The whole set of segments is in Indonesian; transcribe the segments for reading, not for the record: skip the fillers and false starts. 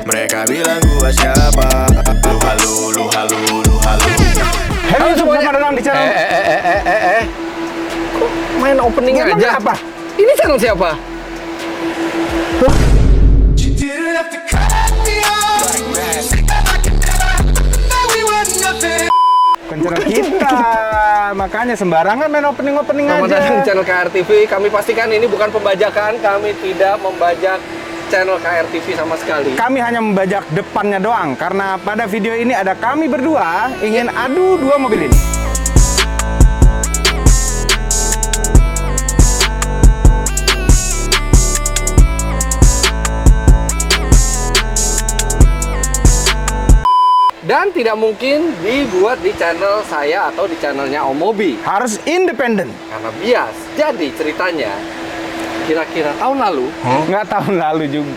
Mereka bilang gua siapa? Lu halu, lu halu, lu halu. Halo semuanya, selamat datang di channel. Kok main opening Emang aja? apa? Ini channel siapa? Bukan channel kita, makanya sembarangan main opening-opening Selamat aja. datang di channel KRTV. Kami pastikan ini bukan pembajakan. Kami tidak membajak channel KRTV sama sekali. Kami hanya membajak depannya doang, karena pada video ini ada kami berdua ingin adu dua mobil ini. Dan tidak mungkin dibuat di channel saya atau di channelnya Om Mobi. Harus independen. Karena bias. Jadi ceritanya, kira-kira tahun lalu, Nggak tahun lalu juga.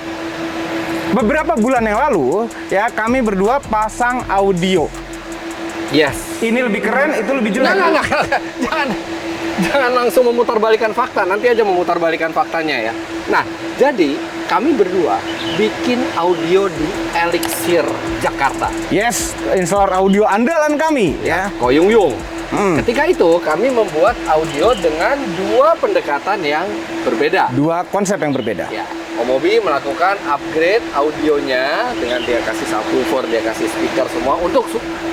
Beberapa bulan yang lalu, ya kami berdua pasang audio. yes. Ini lebih keren, itu lebih jelek. Enggak. Jangan langsung memutarbalikkan fakta. Nanti aja memutarbalikkan faktanya ya. Nah, jadi kami berdua bikin audio di Elixir Jakarta. Yes, installer audio andalan kami, ya. Koyung Yung. Hmm. Ketika itu kami membuat audio dengan dua pendekatan yang berbeda. Dua konsep yang berbeda. Ya, Om Mobi melakukan upgrade audionya dengan dia kasih subwoofer, dia kasih speaker semua untuk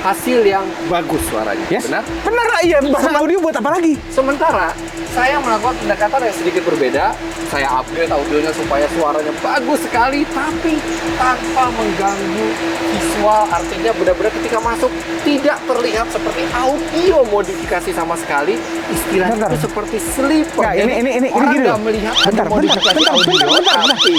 hasil yang bagus suaranya. Yes. Benar? Benar lah, iya. Pasang audio buat apa lagi? Sementara saya melakukan pendekatan yang sedikit berbeda. Saya upgrade audionya supaya suaranya bagus sekali, tapi tanpa mengganggu visual. Artinya benar-benar ketika masuk tidak terlihat seperti audio modifikasi sama sekali. Istilahnya Bentar. itu seperti sleeper. Nggak, Jadi ini orang gini nggak loh. melihat ada Bentar, modifikasi bentar, audio, bentar. tapi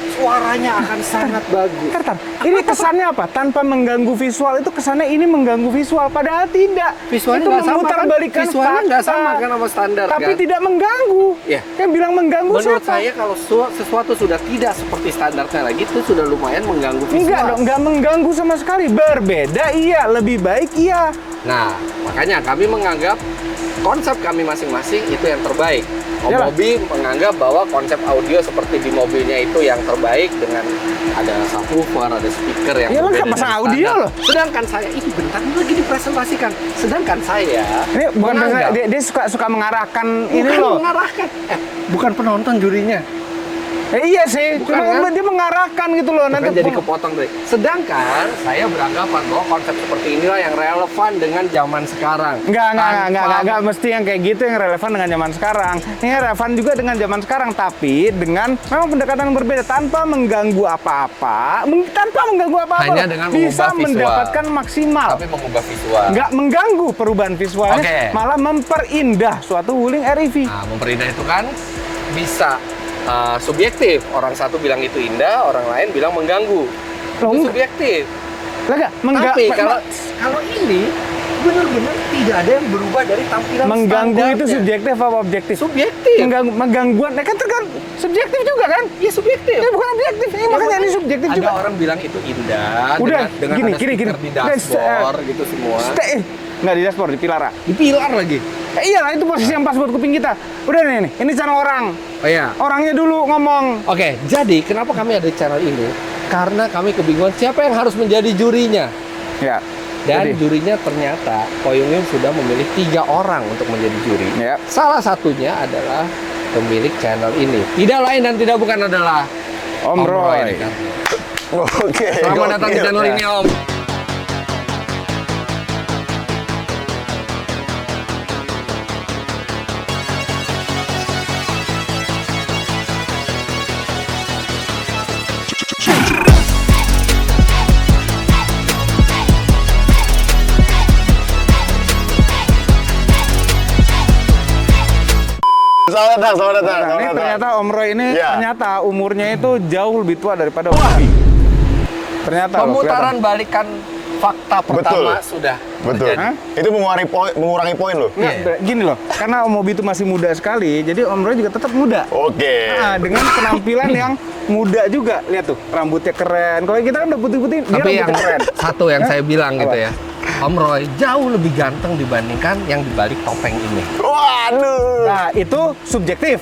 suaranya akan sangat bagus. Bentar, ini kesannya apa? Tanpa mengganggu visual, itu kesannya ini mengganggu visual, padahal tidak. Visualnya itu nggak sama kan? memutarbalikkan Visualnya nggak fakta. sama kan sama standar Tapi kan? tidak mengganggu. Iya. Yang bilang mengganggu Menurut siapa? saya kalau sesuatu sudah tidak seperti standarnya lagi itu sudah lumayan mengganggu visual. Enggak dong, enggak mengganggu sama sekali. Berbeda iya, lebih baik iya. Nah, makanya kami menganggap konsep kami masing-masing itu yang terbaik. Om Yalah. Mobi menganggap bahwa konsep audio seperti di mobilnya itu yang terbaik dengan ada subwoofer, ada speaker yang Iya, lo berbeda nggak pasang dari audio standar. loh. Sedangkan saya ini bentar ini lagi dipresentasikan. Sedangkan saya Ini bukan menganggap- dia suka mengarahkan ini bukan loh. mengarahkan. Bukan penonton jurinya. Iya sih, Bukan, cuma kan? dia mengarahkan gitu loh. Bukan Nanti jadi kepotong dari. Sedangkan saya beranggapan bahwa konsep seperti inilah yang relevan dengan zaman sekarang. Enggak, mesti yang kayak gitu yang relevan dengan zaman sekarang. Ini relevan juga dengan zaman sekarang, tapi dengan memang pendekatan yang berbeda tanpa mengganggu apa-apa, Hanya dengan bisa mengubah visual. mendapatkan maksimal. Tapi mengubah visual. Nggak mengganggu perubahan visualnya, Oke. malah memperindah suatu wuling REV. Nah, memperindah itu kan bisa subjektif. Orang satu bilang itu indah, orang lain bilang mengganggu. Loh, Itu enggak. subjektif. Lah nggak, Tapi kalau ini benar-benar tidak ada yang berubah dari tampilan mengganggu itu standarnya. subjektif apa objektif? Subjektif. Menggangguan, kan subjektif juga kan? Iya subjektif. Ini bukan objektif, makanya ini subjektif ada juga. orang bilang itu indah Udah, dengan gini, ada gini. stiker di dashboard gitu semua. Nggak di dashboard, di pilar. Di pilar lagi. Iyalah, itu posisi yang pas buat kuping kita. Udah nih, ini channel orang. Oh iya. Orangnya dulu ngomong. Oke, jadi kenapa kami ada di channel ini? Karena kami kebingungan siapa yang harus menjadi jurinya. Ya. Dan jadi, jurinya ternyata Koyung Yung sudah memilih 3 orang untuk menjadi juri. Ya. Salah satunya adalah pemilik channel ini. Tidak lain dan tidak bukan adalah Om Roy. ini kan. Oke. Selamat datang di gokil. channel ini Om. Selamat datang, selamat datang. Nah, selamat ini datang. ternyata Om Roy ini Iya. ternyata umurnya itu jauh lebih tua daripada Om Roy. Ternyata loh, Pemutaran balikan fakta pertama sudah Betul. terjadi. Hah? Itu mengurangi poin loh. Nggak, gini loh, karena Om Mobi itu masih muda sekali, jadi Om Roy juga tetap muda. Oke. Nah, dengan penampilan yang muda juga, lihat tuh, rambutnya keren. Kalau kita kan udah putih-putih, dia Tapi yang rambutnya keren. satu yang Hah? saya bilang Apa? gitu ya, Om Roy jauh lebih ganteng dibandingkan yang dibalik topeng ini. Waduh. Nah, itu subjektif.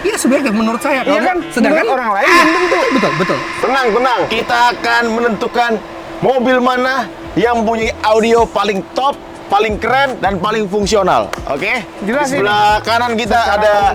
Iya sebenarnya menurut saya. Iya kan? Sedangkan Menurut orang lain belum tentu. betul. Tenang, tenang. Kita akan menentukan mobil mana yang mempunyai audio paling top, paling keren, dan paling fungsional. Oke? Jelas Di sebelah kanan kita ada...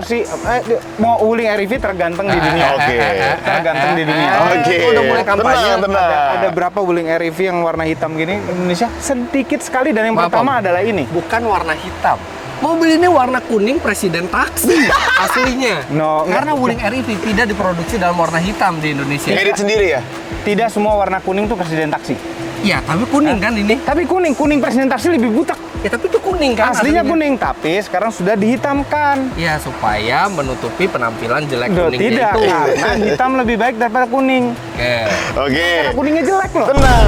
mau Wuling REV tergantung di dunia. Oke. Tergantung di dunia. Oke. Udah mulai kampanye. Tenang. Ada berapa Wuling REV yang warna hitam gini di Indonesia? Sedikit sekali, dan yang Maaf, pertama Om. adalah ini. Bukan warna hitam. Mobil ini warna kuning presiden taksi aslinya. No, Karena Wuling REV tidak diproduksi dalam warna hitam di Indonesia. Edit sendiri ya? Tidak semua warna kuning tuh presiden taksi. Ya, tapi kuning kan ini. Tapi kuning presiden taksi lebih butak. Ya, tapi itu kuning kan. Aslinya kuning, tapi sekarang sudah dihitamkan. Ya, supaya menutupi penampilan jelek Duh, kuningnya tidak, itu. karena hitam lebih baik daripada kuning. Oke. Oke. Karena kuningnya jelek loh. Tenang.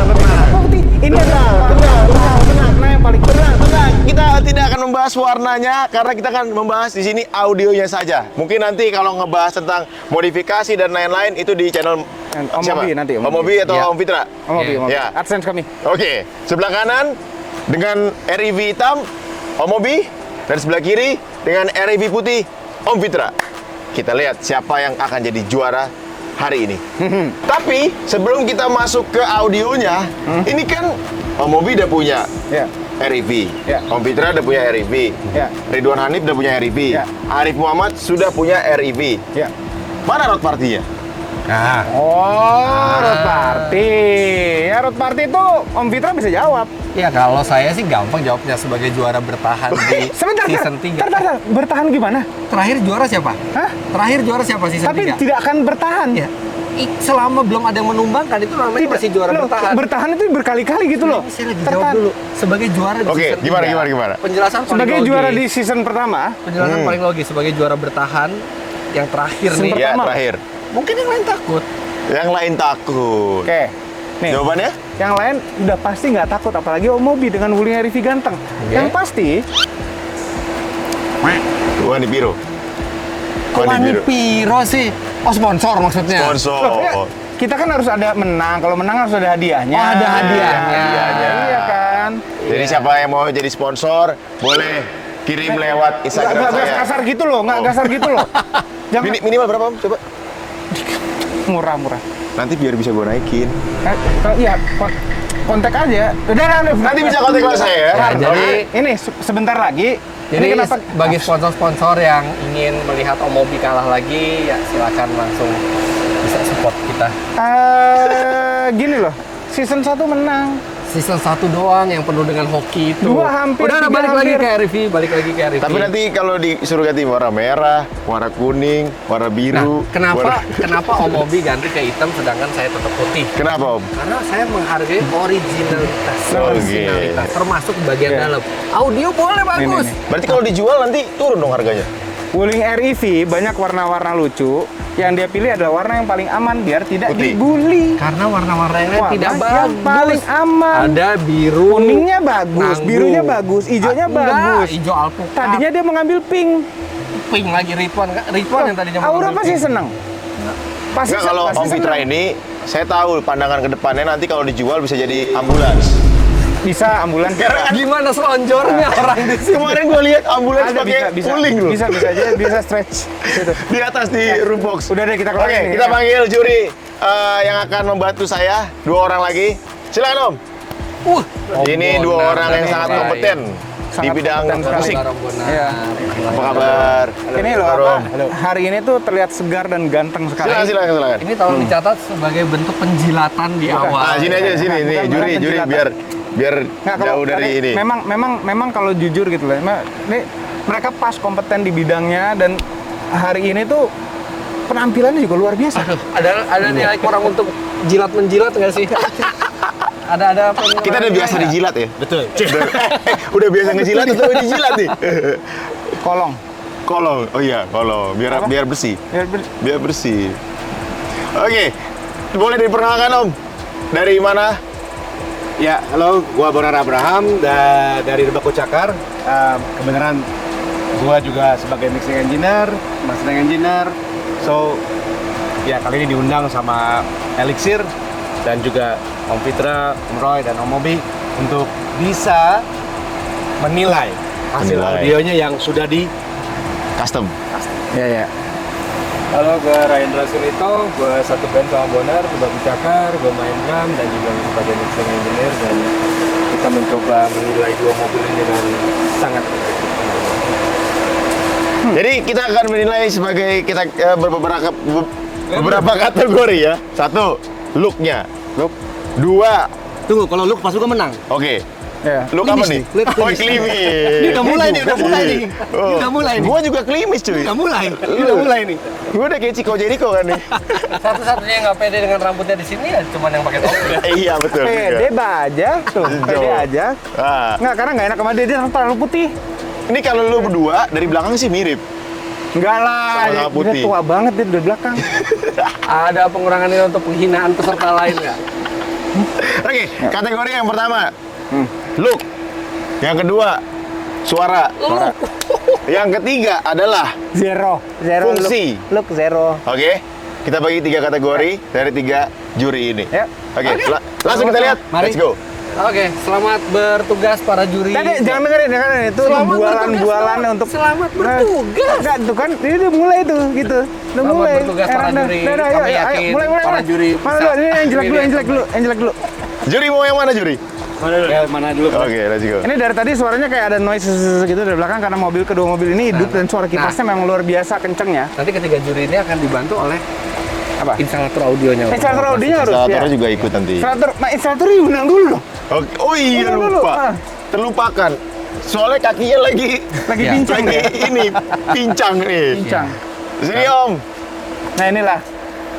Bukti, ini adalah warna yang paling Tenang. Kita tidak akan membahas warnanya karena kita akan membahas di sini audionya saja. Mungkin nanti kalau ngebahas tentang modifikasi dan lain-lain itu di channel Om siapa? Mobi nanti, Om Mobi atau Ya. Om Fitra? Om Mobi, Om Mobi. Ya. AdSense kami. Oke, sebelah kanan dengan REV hitam Om Mobi, dan sebelah kiri dengan REV putih Om Fitra. Kita lihat siapa yang akan jadi juara hari ini. Tapi sebelum kita masuk ke audionya, ini kan Om Mobi udah punya Ya. REV, Ya. Om Fitra udah punya REV, Ya. Ridwan Hanif udah punya REV, Ya. Arif Muhammad sudah punya REV. Ya. Mana road partinya? Nah, Road Party. Ya, Road Party itu Om Fitra bisa jawab. ya kalau saya sih gampang jawabnya sebagai juara bertahan di Sebentar, season 3. Bentar. Bertahan gimana? Terakhir juara siapa? Hah? Terakhir juara siapa season Tapi 3? tidak akan bertahan. Ya. Selama belum ada yang menumbangkan itu namanya masih juara Loh, bertahan. Bertahan itu berkali-kali gitu loh. Ini saya lagi jawab dulu. Sebagai juara di Oke, season gimana, 3. gimana? Penjelasan paling Sebagai logis. juara di season pertama, Penjelasan paling logis sebagai juara bertahan yang terakhir nih. Season Ya, Pertama. terakhir. Mungkin yang lain takut. Yang lain takut. oke. Nih, Jawabannya? yang lain udah pasti nggak takut, apalagi Om Mobi dengan Wuling REV ganteng. Yang pasti, Wani Biru. Wani Piro sih? Oh, sponsor maksudnya. Sponsor. loh, ya, kita kan harus ada menang. Kalau menang harus ada hadiahnya. Oh, ada hadiahnya. Iya kan. Jadi siapa yang mau jadi sponsor, boleh kirim lewat Instagram Nggak saya. kasar gitu loh, nggak kasar gitu loh. Jangan Minimal berapa, Om? Coba. murah. Nanti biar bisa gue naikin. Iya, kontak aja. Udah. Nanti bisa kontak ke saya ya. Ya, jadi Ini sebentar lagi. Jadi ini kenapa? bagi sponsor-sponsor yang ingin melihat Om Mobi kalah lagi, ya silakan langsung bisa support kita. Gini loh, season 1 menang. Season 1 doang yang penuh dengan hoki itu. Dua hampir, Udah, tiga balik lagi hampir. ke RV, balik lagi ke RV. Tapi nanti kalau disuruh ganti warna merah, warna kuning, warna Nah, biru. kenapa Om Mobi ganti ke hitam sedangkan saya tetap putih? Kenapa, Om? Karena saya menghargai originalitas, Oke. termasuk bagian Iya. dalam. Audio boleh bagus. nih. Berarti kalau dijual nanti turun dong harganya. Wuling REV banyak warna-warna lucu. Yang dia pilih adalah warna yang paling aman biar tidak Putih. dibully. Karena warna-warna yang lain Warna tidak yang bagus. paling aman. Ada biru, Kuningnya bagus, nanggung. birunya bagus, hijaunya Enggak, bagus. hijau alpukat. Tadinya dia mengambil pink. pink lagi Ridwan yang tadinya mau Aura ngambil pasti pink. seneng. Pasti Enggak, kalau pasti Om Fitra seneng. ini, saya tahu pandangan ke depannya nanti kalau dijual bisa jadi ambulans. Bisa ambulans. Gimana selonjornya orang di sini? Kemarin gue lihat ambulans Ada, pakai bisa, uling loh. bisa aja, bisa stretch. Gitu. Di atas di room box. Udah deh, kita Oke, keluarin nih. kita panggil juri yang akan membantu saya. 2 orang lagi. Silakan, Om. Ini 2 orang yang sangat kompeten di Sangat bidang kompeten sekali. musik. Iya. Apa kabar? Ini loh, Halo, Om. hari ini tuh terlihat segar dan ganteng sekali. Silakan. Ini tolong dicatat sebagai bentuk penjilatan di awal. Ah, sini aja sini nih, Bukan juri penjilatan. biar Nggak, jauh dari ini. Memang kalau jujur gitu loh. Ini mereka pas kompeten di bidangnya, dan hari ini tuh penampilannya juga luar biasa. Aduh, ada nilai kurang untuk jilat-menjilat nggak sih? ada apa? Kita udah biasa dijilat ya? Betul. Udah biasa ngejilat atau dijilat nih? Kolong. Kolong. Oh iya, kolong. Biar bersih. Biar bersih. Oke. Boleh diperkenalkan, Om. Dari mana? Ya, halo, gua Bonar Abraham dari Rebako Cakar. Kebenaran gua juga sebagai mixing engineer, mastering engineer. So, ya kali ini diundang sama Elixir dan juga Om Fitra, Om Roy, dan Om Mobi untuk bisa menilai hasil Menilai. audionya yang sudah di Custom. Iya. Halo, gue Ryan Rasulito, gue satu band sama Bonar, Baku Cakar, gue main drum dan juga sebagai mixing engineer, dan kita mencoba menilai dua mobil ini dengan sangat Jadi kita akan menilai sebagai kita beberapa kategori ya. Satu, look-nya. Look. Dua, Tunggu, kalau look pas gua menang. oke. Ya. Look apa nih? Klimis. Oh, klimis. Ini udah mulai nih, udah mulai nih. Oh. Ini udah mulai nih. Gua juga klimis cuy. Udah mulai. Ini udah mulai nih. Gua udah kayak Chico Jericho kan nih. Satu-satunya yang nggak pede dengan rambutnya di sini ya cuman yang pakai topi. Iya betul. Pede aja, tuh, pede aja. Ah. Nggak, karena nggak enak sama dia terlalu putih. Ini kalau lu berdua dari belakang sih mirip. Enggak lah, Sama-sama dia putih. tua banget dia dari belakang. Ada pengurangan ini untuk penghinaan peserta lain nggak? Oke, kategori yang pertama, look. Yang kedua, suara. Yang ketiga adalah Zero. Fungsi. Look zero. Oke, kita bagi 3 kategori dari 3 juri ini. Ya. Oke, langsung kita lihat. Mari. Let's go. Oke, selamat bertugas para juri. Tadi jangan dengerin itu Selamat bualan-bualan bertugas, untuk selamat bertugas. Enggak, tuh kan ini udah mulai tuh gitu. Udah Selamat mulai. bertugas para juri. Ayo, Kami ayo, yakin mulai. para juri Mana bisa dulu? Ini yang jelek dulu, yang jelek dulu, yang jelek dulu. Juri mau yang mana juri? Mana dulu? Oke, let's go. Ini dari tadi suaranya kayak ada noise gitu dari belakang karena kedua mobil ini hidup dan suara kipasnya memang luar biasa kencengnya. Nanti ketiga juri ini akan dibantu oleh Apa? instalator audionya. Instalator audionya harus ya. Instalatornya juga ikut nanti. Instalator diundang dulu dong. Oke. Oh iya Udah dulu, lupa. ah. Terlupakan. Soalnya kakinya lagi Lagi Ya. pincang lagi ya. ini pincang nih. Pincang. Sini Om. Nah inilah.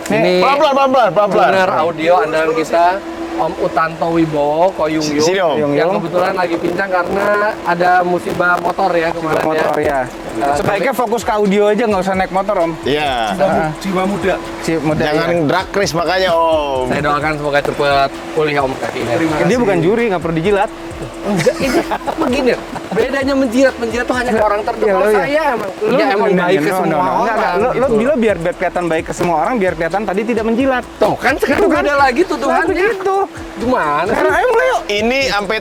Ini Pelan-pelan. pendengar audio andalan kita Om Utanto Wibowo Koyung Sini Om. yang kebetulan lagi pincang karena ada musibah motor ya kemarin Motor ya. Sebaiknya fokus ke audio aja, nggak usah naik motor om. Iya. Jiwa muda. Si muda Jangan ya. drag race makanya Om. Saya doakan semoga cepat pulih Om kakinya. Dia bukan juri, nggak perlu dijilat. Enggak, ini begini. Bedanya menjilat tuh hanya ke orang tertentu. Ya, Kalau lo ya. saya emang baik ke semua orang. Lo gitu. biar kelihatan baik ke semua orang, biar kelihatan tadi tidak menjilat. Tuh kan sekarang Itu kan? beda lagi tuduhannya. Begitu. Gimana? Sekarang ayo mulai yuk. Ini sampai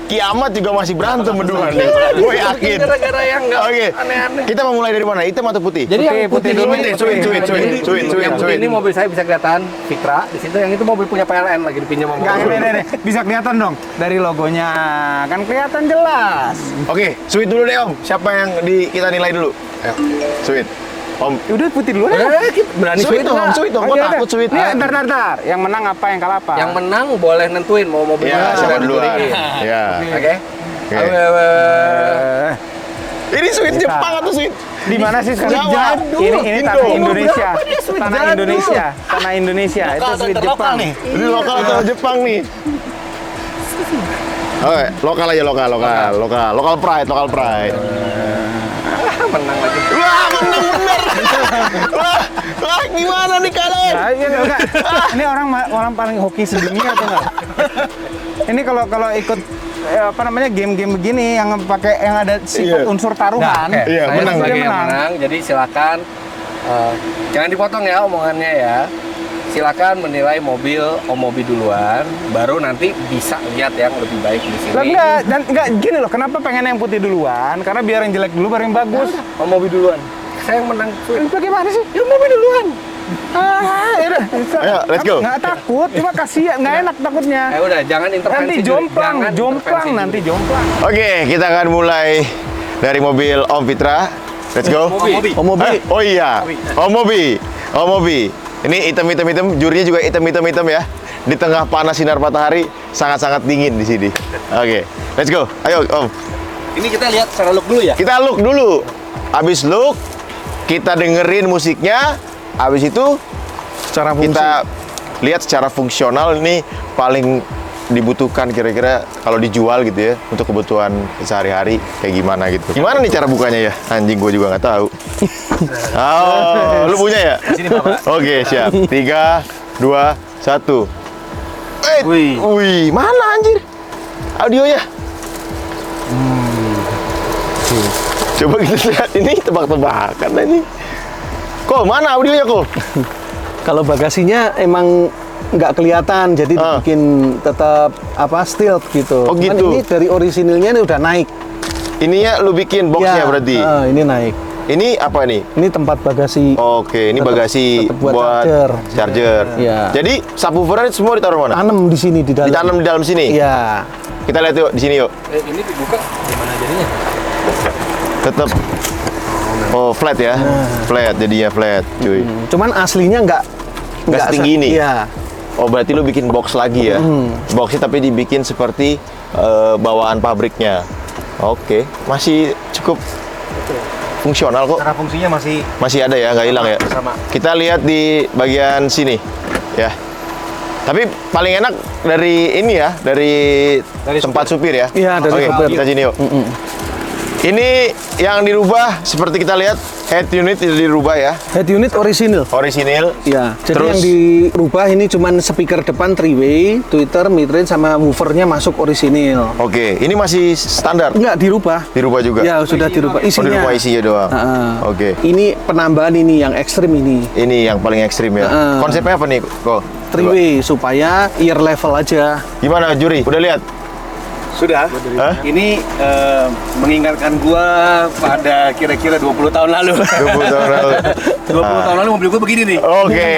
kiamat juga masih berantem berdua nih. Gue yakin. Gara-gara yang enggak Oke. aneh-aneh. Kita mau mulai dari mana? Hitam atau putih? Jadi yang putih dulu Cuit, yang putih ini mobil saya bisa kelihatan Fitra di situ, yang itu mobil punya PLN lagi dipinjam sama Nggak, mobil. nih. Bisa kelihatan dong dari logonya. Kan kelihatan jelas. Oke, sweet dulu deh Om. Siapa yang kita nilai dulu? Ayo, sweet. Om, Udah putih dulu ya. Kita berani sweet dong, nggak? sweet dong. Gue takut sweet. Nih, ntar. Yang menang apa, yang kalah apa? Yang menang boleh nentuin mau mobil Ya, mana, siapa boleh duluan? nentuin. Ya. Oke. Oke. Eh, Ini sweet Bisa. Jepang atau sweet? Di mana sih sekarang? Jawa. Ini Indo. tanah Indonesia. Berapa dia sweet Tanah jadul? Indonesia. Tanah Indonesia. Itu sweet Jepang. Ini lokal atau Jepang nih? Oke, lokal aja lokal pride. Menang lagi. Wah, menang bener. Wah, gimana nih kalian? Nah, ini enggak. Ini orang paling hoki sedunia atau enggak? Ini kalau ikut game-game begini yang ada sifat Iya. unsur taruhan. Iya, Saya menang. sebagai Dia yang menang. menang. Jadi silakan jangan dipotong ya omongannya ya. Silakan menilai mobil Mobi duluan, baru nanti bisa lihat yang lebih baik di sini. Lah enggak gini loh, kenapa pengen yang putih duluan? Karena biar yang jelek dulu baru yang bagus. Mobi duluan. Saya yang menang. Bagaimana sih? Ya Mobi duluan. Yaudah. Ayo, let's go. Nggak takut, cuma kasihan, nggak enak takutnya. Udah, jangan intervensi. Nanti juri. jomplang, Jangan intervensi nanti juri. jomplang. Oke, kita akan mulai dari mobil Om Fitra. Let's go. Mobi. Oh iya. Om Mobi. Ini hitam, jurinya juga hitam ya. Di tengah panas sinar matahari, sangat-sangat dingin di sini. Oke, let's go. Ayo Om. Ini kita lihat secara look dulu ya. Kita look dulu. Abis look, kita dengerin musiknya. Abis itu Secara kita lihat secara fungsional ini paling dibutuhkan kira-kira kalau dijual gitu ya untuk kebutuhan sehari-hari kayak gimana gitu. Gimana nih cara bukanya ya? Anjing gue juga nggak tahu. Oh, lu punya ya? Sini Bapak. Oke, siap. 3, 2, 1. Wih, mana anjir? Audionya. Coba kita lihat ini tebak-tebakan ini. Kok mana audionya kok? Kalau bagasinya emang nggak kelihatan, jadi dibikin tetap stealth gitu. Oh, Cuman gitu. ini dari orisinilnya ini udah naik. Ininya lu bikin boxnya Ya, berarti. ini naik. Ini apa nih? Ini tempat bagasi. Oke, ini Tetap- bagasi tetap buat charger. Iya. Jadi subwoofernya semua ditaruh mana? Tanam di sini di dalam. Ditanam di dalam sini. Iya. Kita lihat yuk di sini yuk. Ini dibuka gimana jadinya? Tetap flat ya. Flat jadinya flat, cuy. Cuman aslinya nggak setinggi ini? Iya. Oh, berarti lu bikin box lagi ya. Boxnya tapi dibikin seperti bawaan pabriknya. Oke, masih cukup fungsional kok. Cara fungsinya masih Masih ada ya, nggak hilang ya. sama. Kita lihat di bagian sini, ya. Tapi paling enak dari ini ya, dari tempat supir ya. Iya, dari Oke, supir. kita sini yuk. Ini yang dirubah seperti kita lihat head unit itu dirubah ya, Head unit orisinil. orisinil. Iya. Jadi Terus? yang dirubah ini cuman speaker depan 3-way, tweeter, midrange sama woofernya masuk orisinil. Oke, ini masih standar. Enggak dirubah. Dirubah juga. Ya, sudah dirubah Oh, isinya. dirubah isinya doang. Heeh. Oke. Ini penambahan ini yang ekstrim ini. Ini yang paling ekstrim ya. Konsepnya apa nih, kok? 3-way supaya ear level aja. Gimana juri? Udah lihat? Sudah. Hah? Ini mengingatkan gua pada kira-kira 20 tahun lalu. 20 tahun lalu. 20 tahun lalu mobil gua begini nih. Oke.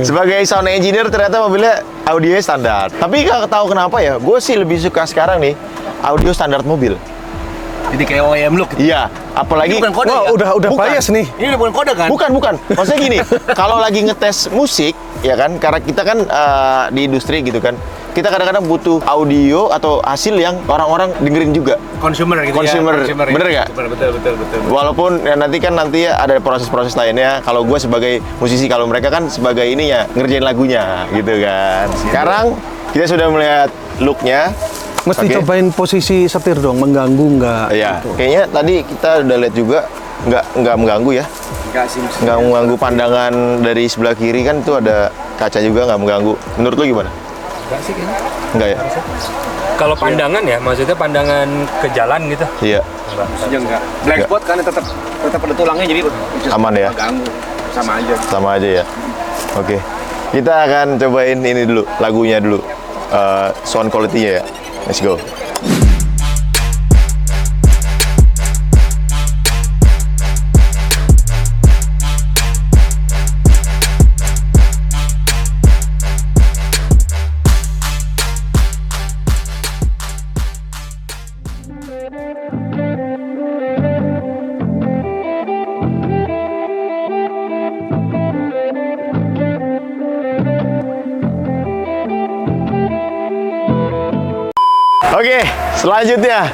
Sebagai sound engineer ternyata mobilnya audionya standar. Tapi nggak tahu kenapa ya, gue sih lebih suka sekarang nih audio standar mobil. Jadi kayak OEM look. Iya, apalagi Ini bukan kode Wah, ya? udah Bukan. bias nih. Ini bukan kode kan? Bukan. Maksudnya gini, kalau lagi ngetes musik, ya kan, karena kita kan di industri gitu kan, kita kadang-kadang butuh audio atau hasil yang orang-orang dengerin juga. Consumer gitu Consumer. ya. Consumer Bener nggak? Betul. Walaupun ya nanti ada proses-proses lainnya. Kalau gue sebagai musisi, kalau mereka kan sebagai ini ya ngerjain lagunya, gitu kan. Sekarang kita sudah melihat looknya. Mesti Oke. cobain posisi setir dong, mengganggu nggak? Iya, gitu. kayaknya tadi kita udah lihat juga nggak mengganggu ya. Enggak sih. Nggak mengganggu pandangan dari sebelah kiri kan itu ada kaca juga nggak mengganggu. Menurut lu gimana? Enggak sih kayaknya. Enggak ya? Kalau pandangan ya, maksudnya pandangan ke jalan gitu. Iya, Enggak. Black spot kan tetap ada tulangnya jadi Aman ya? Ganggu. Sama aja. sama aja ya. Oke, kita akan cobain ini dulu, lagunya dulu, sound quality-nya ya. Let's go. Oke, selanjutnya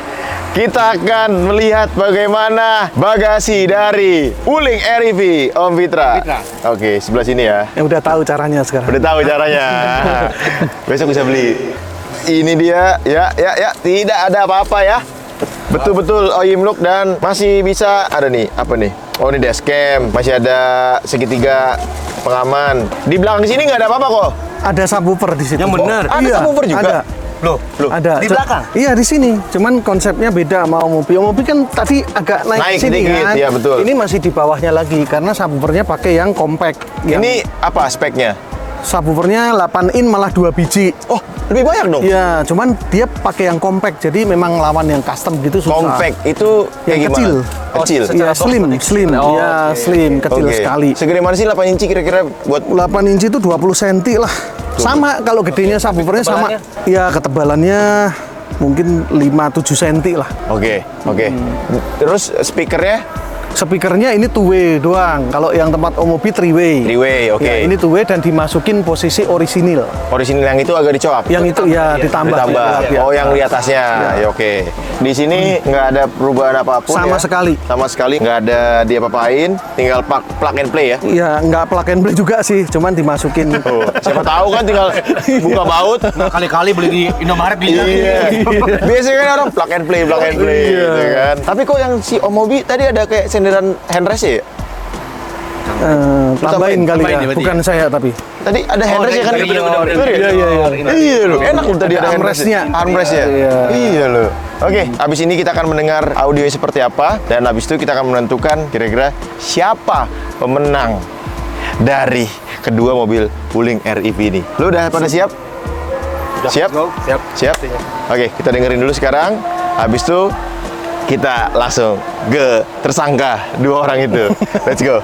kita akan melihat bagaimana bagasi dari Wuling REV Om Fitra. Oke, sebelah sini ya. Udah tahu caranya sekarang. Udah tahu caranya. Besok bisa beli. Ini dia, ya, tidak ada apa-apa ya. Betul-betul OEM look dan masih bisa ada nih, apa nih? Oh, ini dashcam, masih ada segitiga pengaman. Di belakang sini nggak ada apa-apa kok. Ada subwoofer di situ. Yang bener. Ada subwoofer juga? Ada. Loh, Ada. Di belakang? Iya, di sini. Cuman konsepnya beda sama mobil. Mobil kan tadi agak naik, Naik ke sini sedikit, kan. iya, betul. Ini masih di bawahnya lagi karena subwoofernya pakai yang compact. Ini apa speknya? Subwoofernya 8 in malah 2 biji. Oh, lebih banyak dong. Iya, cuman dia pakai yang compact. Jadi memang lawan yang custom gitu susah. Compact itu kayak Yang gimana? kecil. Kecil. Iya, slim. Oh, Iya, oke. slim, kecil Oke. sekali. Segede mana sih 8 inci kira-kira buat 8 inci itu 20 cm lah. Sama kalau gedenya subwoofernya sama. Ya, ketebalannya mungkin 5-7 cm lah. Oke. Terus speakernya Speakernya ini 2-way doang. Kalau yang tempat Omobi 3-way. 3-way, oke. Ya, ini 2-way dan dimasukin posisi orisinil. orisinil yang itu agak dicoak. Yang itu ya ditambah. Oh, yang di atasnya. Ya, oke. Di sini nggak ada perubahan apapun Sama ya? sekali. Sama sekali nggak ada dia apa-apain, tinggal plug and play ya. Ya, nggak plug and play juga sih, cuman dimasukin. Oh, siapa tahu kan tinggal buka baut. Kali-kali beli di Indomaret beli. Iya. Biasanya kan orang plug and play gitu kan. Tapi kok yang si Omobi tadi ada kayak senderan handrest ya? Tambahin kali tambahin ya, ya berarti bukan saya tapi. Tadi ada handrest ya kan? bener, bener. Bener ya? Iya loh, enak loh tadi ada Armrestnya. Armrest ya? Iya. Iya loh. Oke, abis ini kita akan mendengar audio seperti apa dan abis itu kita akan menentukan kira-kira siapa pemenang dari kedua mobil Wuling REV ini. Lu udah pada siap? Siap? Siap. Siap? Oke, kita dengerin dulu sekarang. Habis itu kita langsung ke tersangka 2 orang itu. Let's go.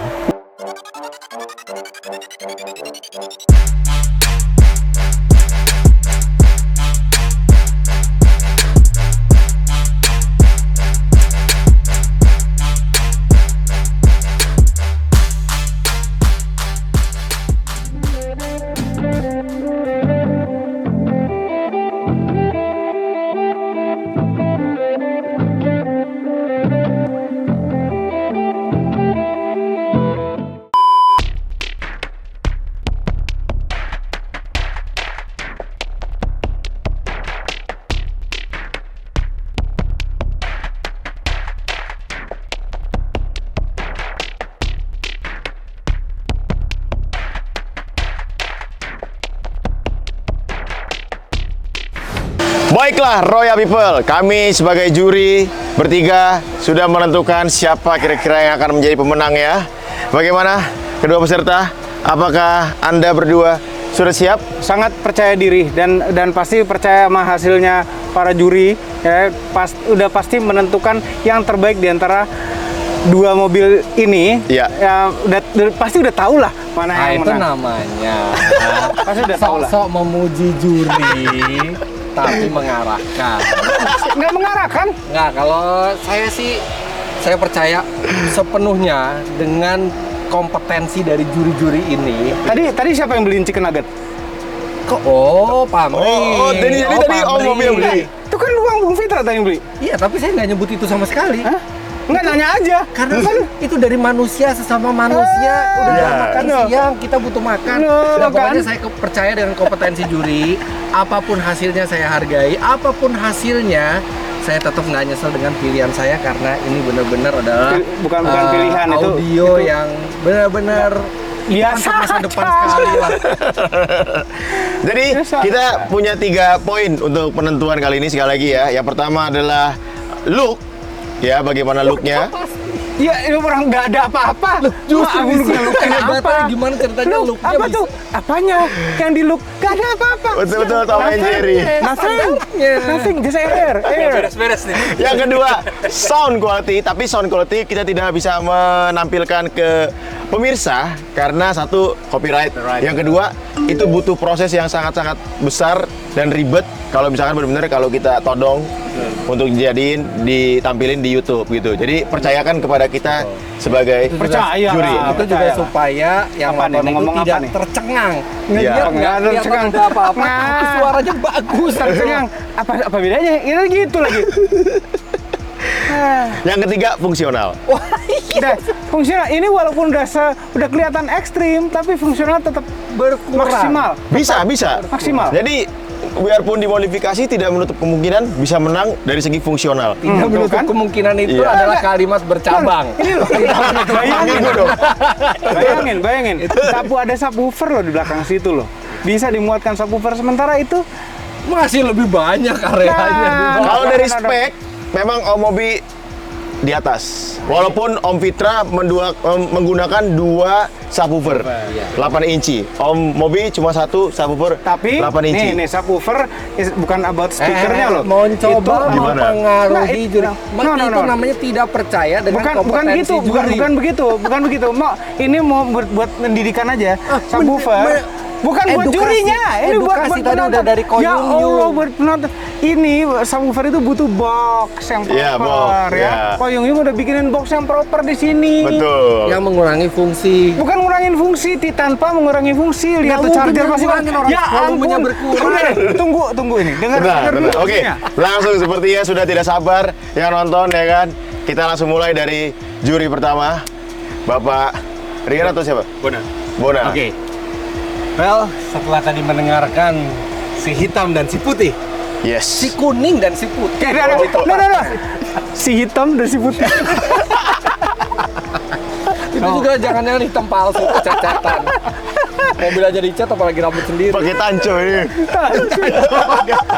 Baiklah Royal People, kami sebagai juri bertiga sudah menentukan siapa kira-kira yang akan menjadi pemenang ya. Bagaimana kedua peserta? Apakah Anda berdua sudah siap? Sangat percaya diri dan pasti percaya sama hasilnya para juri ya, udah pasti menentukan yang terbaik di antara 2 mobil ini. Iya. Ya pasti udah tahu lah mana Nah, yang itu menang. namanya Pasti udah tahu lah. sok-sok memuji juri tapi mengarahkan. Nggak mengarahkan. Nggak, kalau saya sih saya percaya sepenuhnya dengan kompetensi dari juri-juri ini. Tadi siapa yang beliin chicken nugget? Oh, Pamri. Jadi tadi Om Pamri. Mobi yang beli. Itu kan uang Bung Fitra tadi yang beli. Iya, tapi saya nggak nyebut itu sama sekali. Hah? Nggak, nanya aja. Karena kan itu dari manusia sesama manusia. Udah Iya. makan siang, kita butuh makan. Nah, pokoknya saya percaya dengan kompetensi juri. Apapun hasilnya saya hargai. Apapun hasilnya saya tetap nggak nyesel dengan pilihan saya karena ini benar-benar adalah Bukan pilihan, itu audio yang benar-benar biasa masa depan sekali lah. Jadi kita punya 3 poin untuk penentuan kali ini sekali lagi ya. Yang pertama adalah look. Ya, bagaimana looknya? Ya, ini orang nggak ada apa-apa. Justru Wah, bisa look-nya hebatnya gimana ceritanya Look, looknya apa bisa. tuh? Apanya? Yang di look nggak ada apa-apa. Betul-betul Tom and Jerry. Nothing, just air. Beres-beres nih. Yang kedua, sound quality. Tapi sound quality kita tidak bisa menampilkan ke pemirsa karena satu copyright. Yang kedua, itu butuh proses yang sangat-sangat besar dan ribet. Kalau misalkan benar-benar kalau kita todong untuk dijadiin ditampilin di YouTube gitu. Jadi percayakan kepada kita sebagai Percaya juri. lah. Itu juga supaya yang Apa nih, nonton itu ngomong apa tidak nih? tercengang. Iya. Ngeliat Nggak ada nggak tercengang. ada apa-apa, Nah. tapi suaranya bagus. Tercengang. Apa bedanya? Ini gitu lagi. Yang ketiga, fungsional. Udah fungsional. Ini walaupun udah kelihatan ekstrim, tapi fungsional tetap maksimal. Bisa. Maksimal. Jadi biarpun dimodifikasi tidak menutup kemungkinan bisa menang dari segi fungsional. Tidak menutup kan? kemungkinan itu Iya. adalah kalimat bercabang. Ini loh. Bayangin. Ada subwoofer loh di belakang situ loh. Bisa dimuatkan subwoofer, sementara itu Masih lebih banyak areanya. Nah. Kalau dari Ada. spek, memang Om Mobi di atas. Walaupun Om Fitra menggunakan 2 subwoofer 8 inci. Om Mobi cuma 1 subwoofer tapi 8 inci. nih subwoofer bukan about speakernya loh. Mau coba Itu- Gimana? mempengaruhi Nah, juri. no. Itu namanya tidak percaya dengan bukan kompetensi gitu, juri. bukan begitu. Ini mau buat pendidikan aja. Subwoofer. Bukan buat edukasi- jurinya, ini buat edukasi tadi penonton. udah dari Ko Ya Yung Yung. Allah, buat penonton. Ini subwoofer itu butuh box yang proper Iya, box, ya. ya. Ko Yung Yung udah bikinin box yang proper di sini. Betul. Yang mengurangi fungsi. Bukan ngurangin fungsi, tanpa mengurangi fungsi. Lihat tuh Nggak charger mungkin masih ngurangin, orang ya volumenya ampun. berkurang. Udah deh, tunggu ini. Dengar Benar. dulu Oke, bunyinya. langsung sepertinya sudah tidak sabar yang nonton ya kan. Kita langsung mulai dari juri pertama, Bapak Rian atau siapa? Bona. Oke. Well, setelah tadi mendengarkan si hitam dan si putih, Yes. Si kuning dan si putih. Nah. Si hitam dan si putih. Itu juga jangan-jangan hitam palsu, kecacatan. Mobil aja dicat apalagi rambut sendiri. Pakai tanco ini.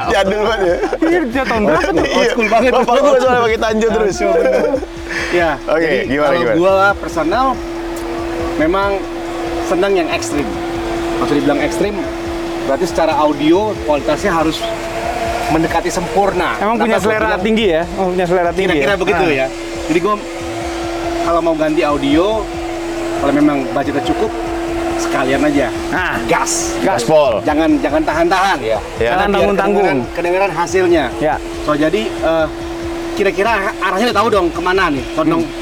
Jadul banget ya. Iya, dia tahun berapa tuh? Iya. Bapak gue soalnya pakai tanco terus. ya. Oke, jadi gimana? kalau gua personal memang senang yang ekstrim. Maksud dibilang ekstrim, berarti secara audio kualitasnya harus mendekati sempurna. Emang punya Kenapa gua selera bilang tinggi ya? Oh, punya selera tinggi. kira-kira ya? begitu Nah. ya. Jadi gue kalau mau ganti audio, kalau memang budgetnya cukup, sekalian aja. Nah, Gas. Gaspol. Jangan tahan-tahan ya. Ya. Jangan Biar tanggung-tanggung. kedengeran hasilnya. Ya. So jadi kira-kira arahnya udah tahu dong kemana nih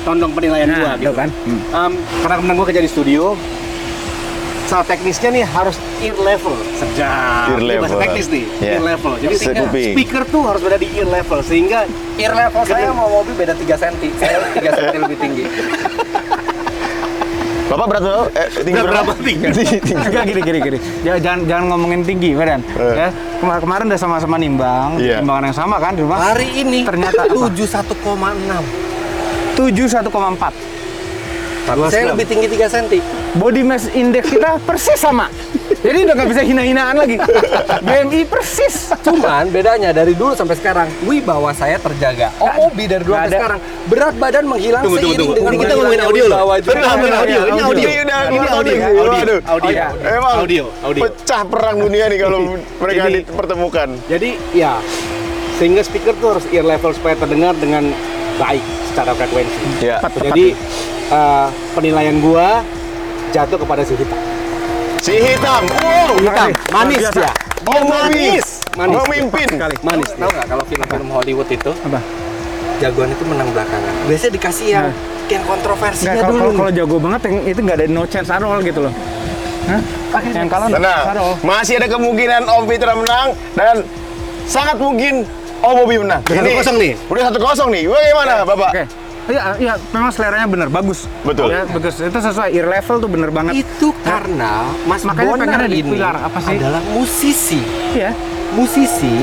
tondong penilaian gua gitu tuh kan. Karena kemudian gua kerja di studio, soal teknisnya nih harus ear level sejam. Ear Ini bahasa level. teknis nih, Yeah. ear level. Jadi Sekuping. speaker tuh harus berada di ear level sehingga Ear level saya sama mobil beda 3 cm. Saya 3 cm lebih tinggi. Bapak berat berapa? Tinggi berapa? Tinggi. Enggak gini. Jangan ngomongin tinggi, Medan. Ya, kemarin udah sama-sama nimbang, Iya. timbangan yang sama kan di rumah. Hari ini Ternyata apa? 71,6. 71,4. Saya lebih tinggi 3 cm. Body mass index kita persis sama. Jadi udah nggak bisa hina-hinaan lagi. BMI persis. Cuman bedanya dari dulu sampai sekarang, wibawa saya terjaga. Omobi dari dulu nggak sampai ada. sekarang, berat badan menghilang Tunggu. seiring dengan Ini kita ngomongin menghilangnya audio loh. wibawa juga. Tenang, Ini audio. Ini udah Ini keluar audio. topik. Waduh. Audio. Emang Audio. pecah perang dunia nih kalau mereka Jadi- dipertemukan. Jadi ya sehingga speaker tuh harus ear level supaya terdengar dengan baik secara frekuensi. Ya. Jadi penilaian gua jatuh kepada si hitam. Si hitam. Wow. Hitam, manis biasa. ya. Oh, manis. Manis. Memimpin. Manis. Tahu nggak kalau film-film Hollywood itu Apa? jagoan itu menang belakangan. Biasanya dikasih yang kontroversinya Nggak, dulu. kalau jago banget yang itu nggak ada no chance at all gitu loh. Hah? Yang kalah no chance at all. Tenang. Masih ada kemungkinan Om Fitra menang dan sangat mungkin Om Bobby menang. Udah 1-0 nih. Udah 1-0 nih. Bagaimana, Bapak? Oke. Iya, memang seleranya bener, bagus. Betul. Ya, bagus. Itu sesuai ear level tuh bener banget. Itu karena Mas Makanya Bonar pengennya di ini pilar, apa sih? adalah musisi. Iya. Musisi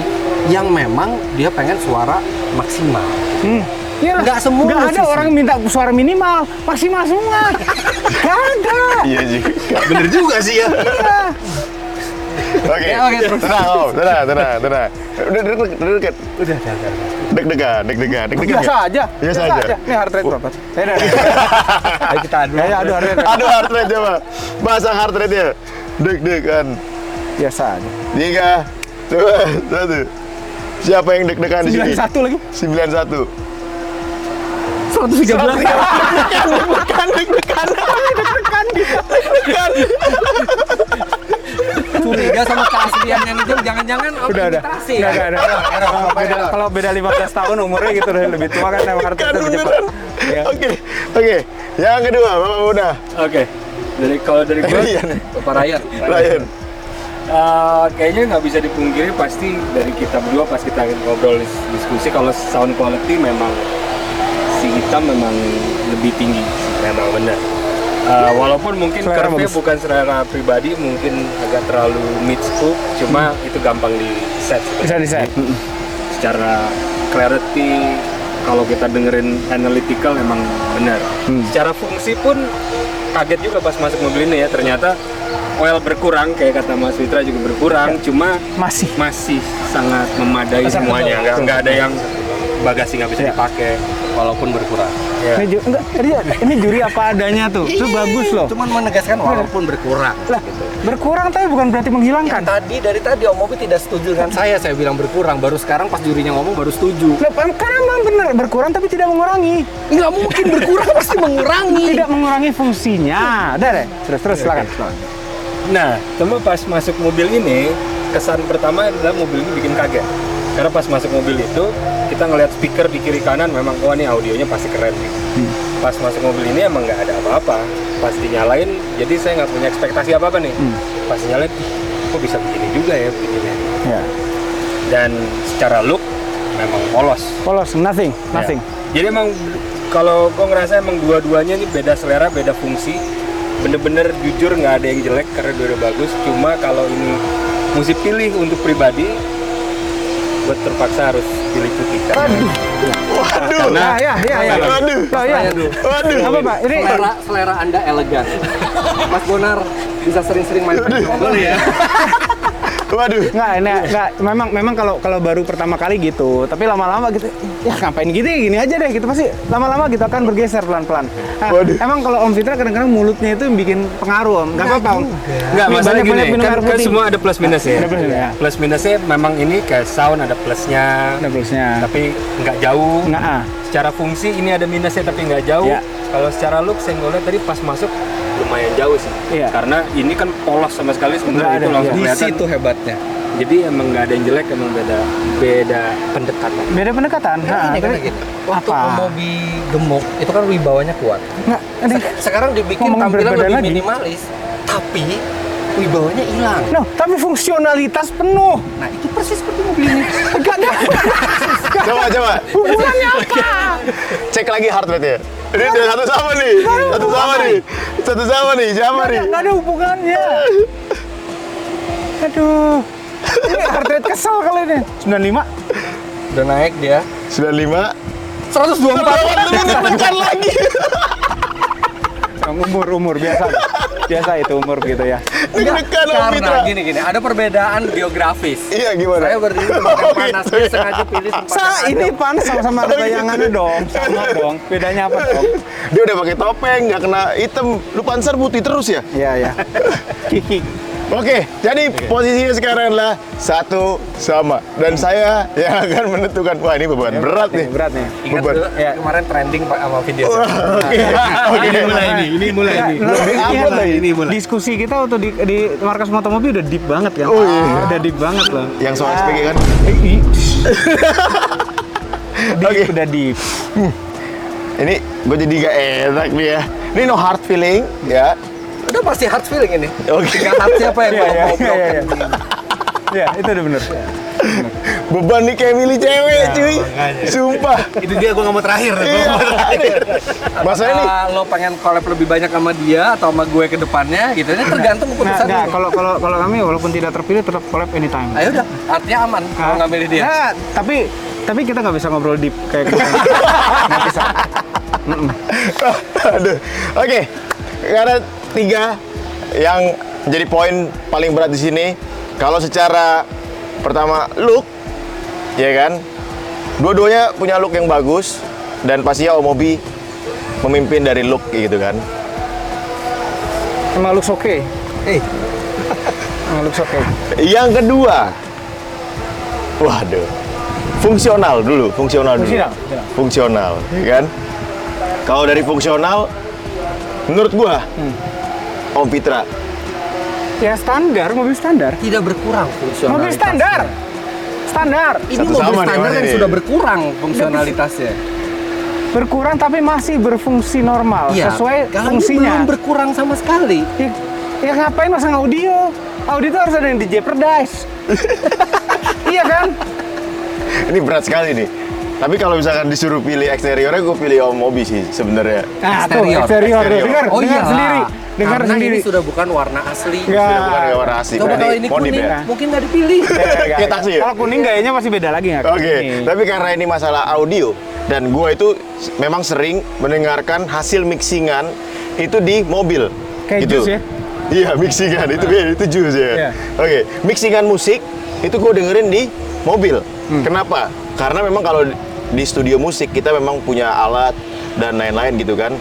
yang memang dia pengen suara maksimal. Iyalah, Nggak semua nggak ada musisi. orang minta suara minimal, maksimal semua. Nggak ada. Iya juga. Bener juga sih ya. Iya. Oke. Ya, oke, terus. Tenang, Om. Tenang. Udah deket. Udah. Deg-degan. Biasa ya? aja. Biasa aja. Ini heart rate berapa? Ayo kita adu. Ya, aduh heart rate. Aduh, heart rate coba. Pasang heart rate-nya. Deg-degan. Biasa aja. 3, 2, 1. Siapa yang deg-degan di sini? 91 lagi. 91. 113. Bukan deg-degan. Curiga sama keasliannya nih, Jom. Jangan-jangan Udah ada. imitasi. Nggak ada. Kalau beda 15 tahun umurnya gitu udah lebih tua kan emang heart rate lebih cepat. Iya. Oke. Yang kedua, Bapak Buna. Oke. Kalau dari gue, Ryan. Bapak Ryan. Ryan. kayaknya nggak bisa dipungkiri pasti dari kita berdua pas kita ngobrol diskusi kalau sound quality memang si hitam memang lebih tinggi, memang benar. Walaupun mungkin Selera curve-nya bagus. bukan selera pribadi, mungkin agak terlalu mid scoop, cuma itu gampang di set. Bisa di set. Secara clarity, kalau kita dengerin analytical emang benar. Secara fungsi pun kaget juga pas masuk mobil ini ya, ternyata oil berkurang kayak kata Mas Fitra juga berkurang, cuma masih sangat memadai semuanya. Nggak ada yang bagasi nggak bisa dipakai walaupun berkurang. Ya. Ini juri apa adanya tuh. Itu bagus loh. Cuman menegaskan walaupun berkurang. Lah, berkurang tapi bukan berarti menghilangkan. Dari tadi Om Mobi tidak setuju dengan saya bilang berkurang. Baru sekarang pas jurinya ngomong baru setuju. Lah, karena memang benar berkurang tapi tidak mengurangi. Nggak mungkin berkurang, pasti mengurangi. Tidak mengurangi fungsinya. Udah deh. Terus silakan. Nah, cuma pas masuk mobil ini, kesan pertama adalah mobil ini bikin kaget. Karena pas masuk mobil itu, kita ngeliat speaker di kiri kanan, memang wah ini audionya pasti keren nih. Pas masuk mobil ini emang nggak ada apa-apa. Pas dinyalain, jadi saya nggak punya ekspektasi apa-apa nih. Pas dinyalain, kok bisa begini juga ya begini. Ya. Dan secara look, memang polos. Polos, nothing. Jadi emang kalau gue ngerasa emang dua-duanya ini beda selera, beda fungsi. Bener-bener jujur nggak ada yang jelek karena dua-dua bagus. Cuma kalau ini mesti pilih untuk pribadi, gue terpaksa harus pilih putih. Waduh. Nah, ya. Waduh. Oh, ya. Waduh. Apa Pak? Ini Selera Anda elegan. Mas Bonar bisa sering-sering main mobil ya. Waduh. Nggak, memang kalau baru pertama kali gitu, tapi lama-lama gitu, ya ngapain gitu, gini aja deh gitu, pasti lama-lama gitu akan bergeser pelan-pelan. Nah, Waduh. emang kalau Om Fitra kadang-kadang mulutnya itu bikin pengaruh, Om. Nggak apa-apa, Om. Nggak, masalah Banyak-banyak gini, minum air kan putih. semua ada plus minus ya. Ada plus minus, ya. Plus minusnya memang ini kayak sound ada plusnya, Ada plusnya. tapi nggak jauh. Nggak, Secara fungsi ini ada minusnya tapi nggak jauh. Ya. Kalau secara look saya ngeliat tadi pas masuk lumayan jauh sih. Iya. Karena ini kan polos sama sekali Nggak sebenarnya ada, itu langsung iya. Di kelihatan. situ hebatnya. Jadi emang nggak ada yang jelek, emang beda pendekatan. Beda pendekatan. Ini kan gini. Untuk Omobi gemuk itu kan wibawanya kuat. Nggak, ini Sekarang dibikin Ngomongin tampilan berbeda lebih lagi. minimalis, tapi wibawanya hilang. no, tapi fungsionalitas penuh. Nah, itu persis seperti mobil ini. Nggak ada. Coba. Hubungannya apa? Cek lagi heart rate-nya. Ini udah satu sama nih. Satu sama nih. Siapa nih? Nggak ada hubungannya. Aduh. Ini heart rate kesel kali ini. 95. Udah naik dia. 95. 124. Lebih ditekan lagi. Umur biasa. Biasa itu umur gitu ya. Deg-degan Om Karena Fitra. gini, ada perbedaan geografis. Iya, gimana? Saya berdiri di tempat yang panas, gitu saya ya. sengaja pilih tempat Sa, yang ini adem. panas sama-sama ada bayangannya dong. Sama dong. Bedanya apa dong? Dia udah pakai topeng, nggak kena hitam. Lu Panzer putih terus ya? Iya. Kiki. Oke, jadi posisinya sekarang adalah satu sama. Dan saya yang akan menentukan. Wah, ini beban berat nih. Berat nih. Ingat Beban. dulu, kemarin trending Pak sama video. Oke. Ini mulai nih. Upload lagi. Ini mulai. Diskusi kita waktu di markas motomobil udah deep banget kan? Oh, iya. Udah deep banget loh. Yang soal SPG kan? Oke. Udah deep. Ini gue jadi gak enak nih ya. Ini no hard feeling ya. Udah pasti hard feeling ini. Oke. Tinggal hard siapa yang mau Iya. Ya, itu udah bener. Beban nih kayak milih cewek cuy. Sumpah. Itu dia gua nggak mau terakhir. Masalahnya nih. Lo pengen collab lebih banyak sama dia atau sama gue ke depannya gitu. Ini tergantung keputusan Nah, lo. kalau kami walaupun tidak terpilih tetap collab anytime. Ayo udah, artinya aman kalau nggak milih dia. Nah, tapi kita nggak bisa ngobrol deep kayak gitu. Nggak bisa. Aduh. Oke. Karena 3 yang jadi poin paling berat di sini. Kalau secara pertama look, ya kan? Dua-duanya punya look yang bagus dan pastinya Omobi memimpin dari look gitu kan. Emang looks okay. Emang looks okay. Yang kedua, waduh, fungsional dulu. Fungsional, ya kan? Kalau dari fungsional, menurut gua, Om Fitra, Ya standar, mobil standar. Tidak berkurang fungsionalitasnya. Mobil standar. Standar. Ini Satu mobil sama nih, standar Mas, yang ini. sudah berkurang fungsionalitasnya. Berkurang tapi masih berfungsi normal sesuai kalau ini fungsinya. belum berkurang sama sekali. Ya ngapain masang audio? Audio itu harus ada yang di jeopardize. Iya kan? ini berat sekali nih. Tapi kalau misalkan disuruh pilih eksteriornya, gue pilih Omobi sih sebenarnya. Nah, tuh eksterior. Dengar, Oh iya. sendiri. Dengar Karena sendiri. ini sudah bukan warna asli. Ya. Sudah bukan kayak warna asli. Coba kalau ini modif kuning, ya. mungkin nggak dipilih. Kayak taksi ya? Kalau kuning gayanya pasti beda lagi nggak? Oke, Nih. tapi karena ini masalah audio dan gue itu memang sering mendengarkan hasil mixingan itu di mobil. Kayak gitu. jus ya? Iya, mixingan itu jus ya. Iya. Oke, mixingan musik itu gue dengerin di mobil. Kenapa? Karena memang kalau di studio musik kita memang punya alat dan lain-lain gitu kan,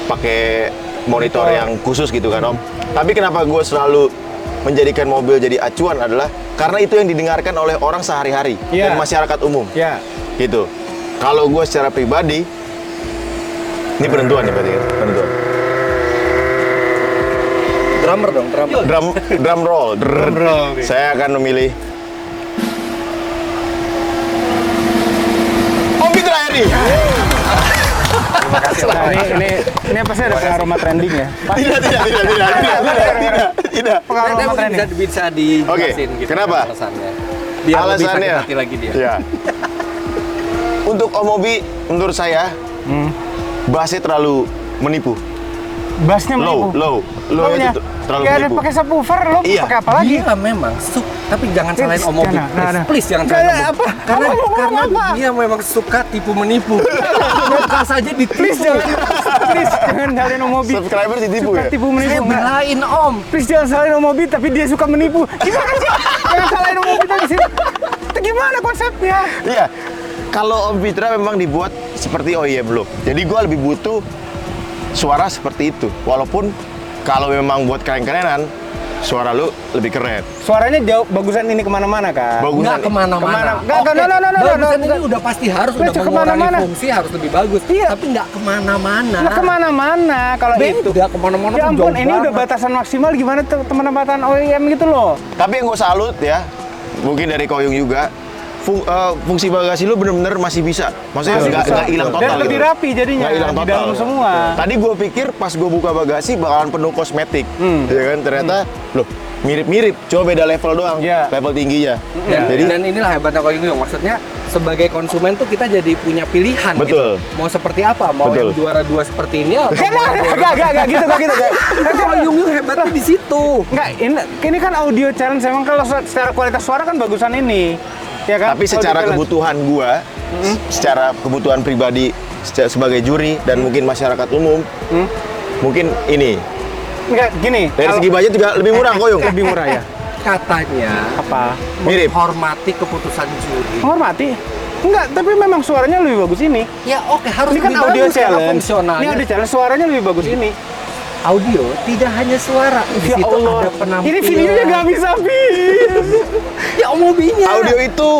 pakai monitor yang khusus gitu kan Om. Tapi kenapa gue selalu menjadikan mobil jadi acuan adalah karena itu yang didengarkan oleh orang sehari-hari Iya. dan masyarakat umum. Ya. Gitu. Kalau gue secara pribadi, ini penentuan nih berarti kan? Penentuan. Drummer dong, drummer. Drum roll. Drum roll. Saya akan memilih Om Fitra Eri. Nah, ini pasti ada pengaruh sama trending ya. Pasti. Tidak. Pengaruh Nanti sama mungkin trending. bisa dijelasin Oke, gitu. kenapa? kan alasannya. Biar lebih sakit Alasannya, hati lagi dia. ya. Untuk Omobi, menurut saya, bassnya terlalu menipu. Bassnya Low Low-nya. itu terlalu Kayak ada menipu. pakai subwoofer, lo Iya. pakai apa lagi? Dia memang tapi jangan salahin Om Mobi. Nah. Please jangan Kayak salahin Om Mobi. apa? Karena Kamu ngomong karena apa? dia memang suka tipu menipu. Muka saja ditipu. Please jangan please jangan salin Om Mobi. Subscriber ditipu Suka ya? tipu menipu. Saya Nggak. belain Om. Please jangan salin Om Mobi, tapi dia suka menipu. Gimana sih? Jangan salin Om Mobi tadi sih. Itu gimana konsepnya? Iya. Kalau Om Fitra memang dibuat seperti OEM loh. Jadi gua lebih butuh suara seperti itu. Walaupun kalau memang buat keren-kerenan, suara lu lebih keren. Suaranya jauh bagusan ini kemana-mana kan? Bagusan Nggak kemana-mana. Nggak, Bagusan nggak. ini udah pasti harus Nggak, udah mengurangi kemana-mana. fungsi harus lebih bagus. Iya. Tapi nggak kemana-mana. Nggak kemana-mana kalau itu. Beda kemana-mana Ya tuh ampun, jauh ini udah banget. batasan maksimal gimana tuh teman-teman OEM gitu loh. Tapi yang gue salut ya, mungkin dari Koyung juga, fungsi bagasi lu bener-bener masih bisa. Maksudnya Masih nggak bisa. hilang Dan total lebih gitu. rapi jadinya, Nggak hilang di total. dalam semua. Tadi gue pikir pas gue buka bagasi bakalan penuh kosmetik, ya kan? Ternyata loh mirip-mirip, cuma beda level doang, Iya. level tingginya. Ya, Jadi dan inilah hebatnya Koyung Yung. Maksudnya sebagai konsumen tuh kita jadi punya pilihan Betul. gitu. Mau seperti apa? Mau Betul. yang juara 2 seperti ini atau mau yang Enggak gitu, enggak gitu. Koyung Yung hebatnya di situ. Enggak, ini kan audio challenge emang kalau secara kualitas suara kan bagusan ini. Ya kan? tapi secara Audio challenge. kebutuhan gua, secara kebutuhan pribadi sebagai juri dan mungkin masyarakat umum, mungkin ini Enggak, gini. dari kalau- segi budget juga lebih murah Koyung. lebih murah ya. Katanya Apa? Mirip. menghormati keputusan juri. Menghormati? Enggak, tapi memang suaranya lebih bagus ini. Ya oke harus Ini kan lebih audio bagus karena challenge. fungsionalnya. Ini audio challenge, suaranya lebih bagus ini. Audio tidak hanya suara. Di Ya situ Allah. ada penampilan. Ini videonya nggak bisa habis. Ya Om Mobinya. Audio itu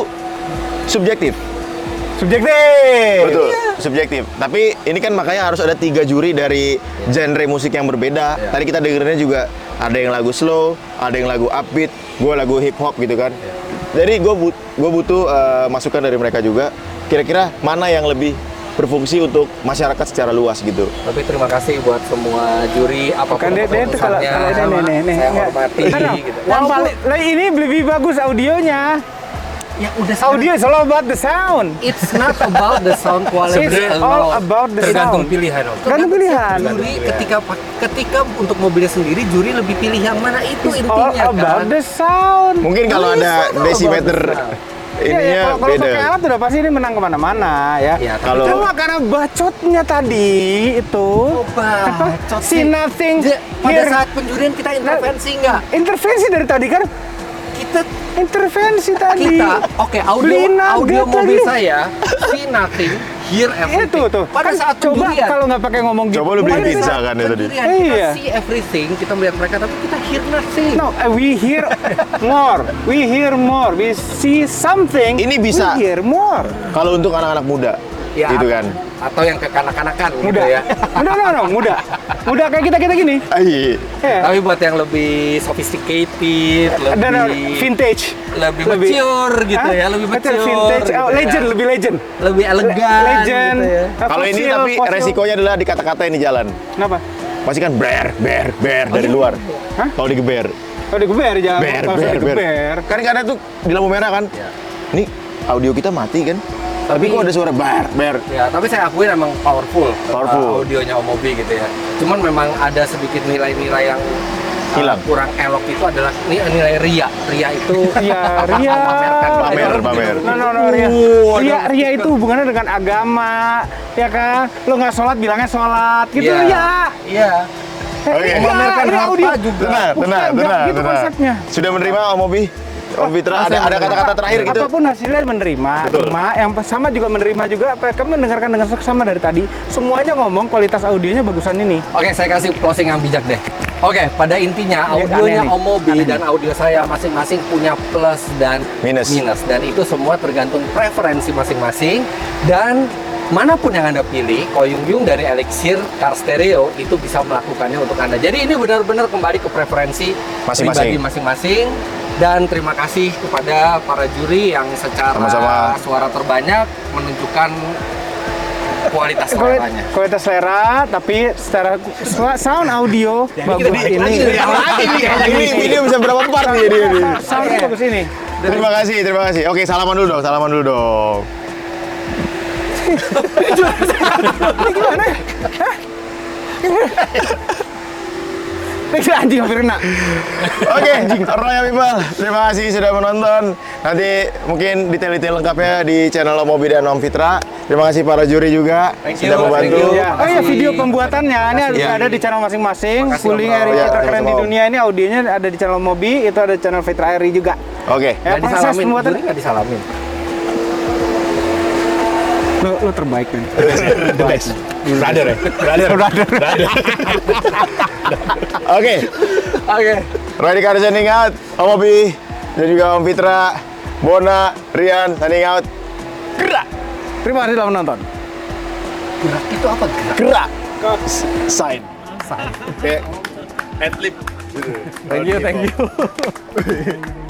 subjektif. Subjektif. Betul, subjektif. Tapi ini kan makanya harus ada 3 juri dari genre musik yang berbeda. Tadi kita dengerinnya juga ada yang lagu slow, ada yang lagu upbeat, gue lagu hip hop gitu kan. Jadi gue butuh masukan dari mereka juga. Kira-kira mana yang lebih berfungsi untuk masyarakat secara luas gitu. Tapi terima kasih buat semua juri apapun Kan dia itu kalau keputusannya. nih. Saya Nggak. hormati Karena gitu. Yang paling lah, ini lebih bagus audionya. Ya udah Audio is all about the sound. It's not about the sound quality It's alone. all about the Tergantung sound. pilihan Om. Tergantung pilihan. Juri ketika untuk mobilnya sendiri juri lebih pilih yang mana itu It's all intinya about kan. the sound. Mungkin kalau ada desimeter Iya, ininya kalau beda. pakai alat udah pasti ini menang kemana-mana ya. Iya, tapi Kalau Cuma karena bacotnya tadi itu bacot si sih. nothing Pada here. saat penjurian kita intervensi nggak? Intervensi dari tadi kan Kita intervensi tadi. oke Beli audio nugget mobil lagi. saya see nothing hear everything. Itu tuh. Pada Kan saat coba penjurian. kalau nggak pakai ngomong gitu. Coba lu beli Pada pizza saat kan ya tadi. penjurian, kita Iya. see everything, kita melihat mereka tapi kita hear nothing. No, we hear more. We hear more. We see something. Ini bisa. We hear more. Kalau untuk anak-anak muda, Ya, gitu kan. Atau yang kekanak-kanakan gitu Muda ya. No, muda. Muda kayak kita gini. Iya. Ya. Tapi buat yang lebih sophisticated, Dan lebih vintage. lebih mature gitu Hah? ya, lebih Betul, mature. vintage. gitu Oh, ya. legend, lebih legend. Lebih elegan Legend. gitu ya. Kalau ini Fossil, tapi fossil. resikonya adalah di kata-kata yang di jalan. Kenapa? Pasti kan ber dari luar. Hah? Kalau digeber. Oh, digeber jangan. Ber, Kalau ber, ber. digeber. Kan kadang tuh di lampu merah kan. Nih audio kita mati kan. Tapi kok ada suara ber. Ya, tapi saya akuin emang powerful, Powerful. audionya Om Mobi gitu ya. Cuman memang ada sedikit nilai-nilai yang Hilang. kurang elok itu adalah nilai ria. Ria itu Iya, ria. Pamer. No, ria itu hubungannya dengan agama, ya kan? Lo nggak sholat bilangnya sholat, gitu Iya. ya. Iya. Oke. Iya, Memamerkan ini harta audio. juga. Bukan, gitu konsepnya. Sudah menerima Om Mobi? Om Fitra ada kata-kata terakhir gitu. Apapun hasilnya menerima. Betul. Cuma yang sama juga menerima juga. Kamu mendengarkan dengan seksama dari tadi. Semuanya ngomong kualitas audionya bagusan ini. Oke, saya kasih closing yang bijak deh. Oke, pada intinya Ini audionya aneh nih. Om Mobi dan audio saya masing-masing punya plus dan Minus. Dan itu semua tergantung preferensi masing-masing dan manapun yang Anda pilih, Koyung Yung dari Elixir Car Stereo itu bisa melakukannya untuk Anda. Jadi ini benar-benar kembali ke preferensi Masing-masing. pribadi masing-masing. Dan terima kasih kepada para juri yang secara Sama-sama. suara terbanyak menunjukkan kualitas suaranya. Kualitas selera, tapi secara sound audio bagus ini. Ini video bisa berapa part nih dia nih. Soundnya bagus ini. Terima kasih. Oke, salaman dulu dong. Ini gimana? Tidak, anjing hampir kena. Oke, Royal People, terima kasih sudah menonton. Nanti mungkin detail-detail lengkapnya di channel Om Mobi dan Om Fitra. Terima kasih para juri juga sudah membantu. Oh iya, video pembuatannya ini Iya. ada di channel masing-masing. Cooling RI Iya, terkeren di sama-sama. dunia ini audionya ada di channel Mobi, itu ada channel Fitra RI juga. Oke. Ya, Nggak proses disalamin, pembuatan juri nggak disalamin. lo terbaik nih. Brother ya? Brother. Oke. Oke. Roy Dika signing out, Om Mobi dan juga Om Fitra, Bona, Rian signing out. Gerak. Terima kasih telah menonton. Gerak itu apa gerak? Gerak. Sign. Oke. Adlib. Thank you.